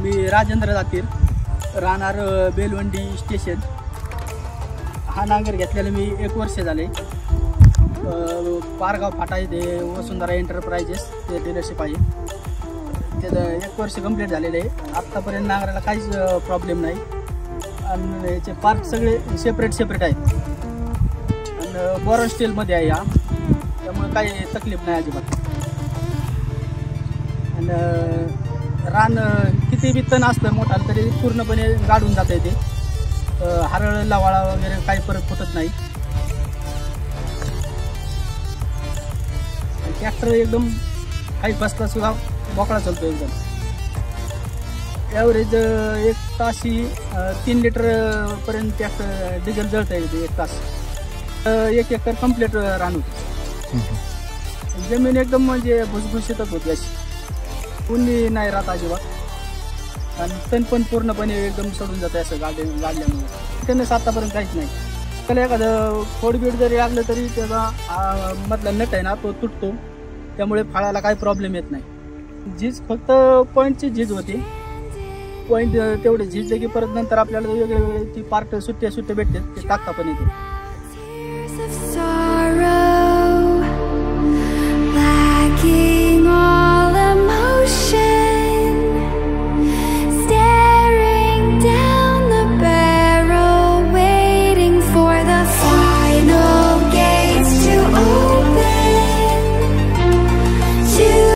मी राजेंद्र जातीर, राहणार बेलवंडी स्टेशन. हा नांगर घेतलेला मी 1 वर्ष झाले. पारगाव फाटा इथे वसुंधरा एंटरप्राइजेस ते डीलरशिप आहे. त्याचं 1 वर्ष कंप्लीट झालेलं आहे. आत्तापर्यंत नांगराला काहीच प्रॉब्लेम नाही आणि याचे पार्ट सगळे सेपरेट आहेत आणि बोरॉन स्टीलमध्ये आहे हा, त्यामुळे काही तकलीफ नाही अजिबात. आणि रान किती बी तण असतं मोठा तरी पूर्णपणे गाडून जातं येते. हरळ लवाळा वगैरे काही फरक फुटत नाही. ट्रॅक्टर एकदम काही बसला सुद्धा मोकळा चालतो एकदम. ॲव्हरेज 1 ताशी 3 लिटर पर्यंत ट्रॅक्टर डिझेल जळता येते 1 तास. 1 एकर कंप्लीट रान होते. जमीन एकदम म्हणजे भुसभुशीतच होती अशी, उन्ही नाही राहत अजिबात आणि तण पण पूर्णपणे एकदम सोडून जातं असं गाडल्यामुळे. त्याने आतापर्यंत काहीच नाही. त्याला एखादं खोडबीड जरी लागलं तरी त्याचा मधला नट आहे ना तो तुटतो, त्यामुळे फळाला काही प्रॉब्लेम येत नाही. झीज फक्त पॉईंटची झीज होती. पॉईंट तेवढे झिजले की परत नंतर आपल्याला वेगळे ती पार्ट सुट्टे भेटते ते टाकता पण येते.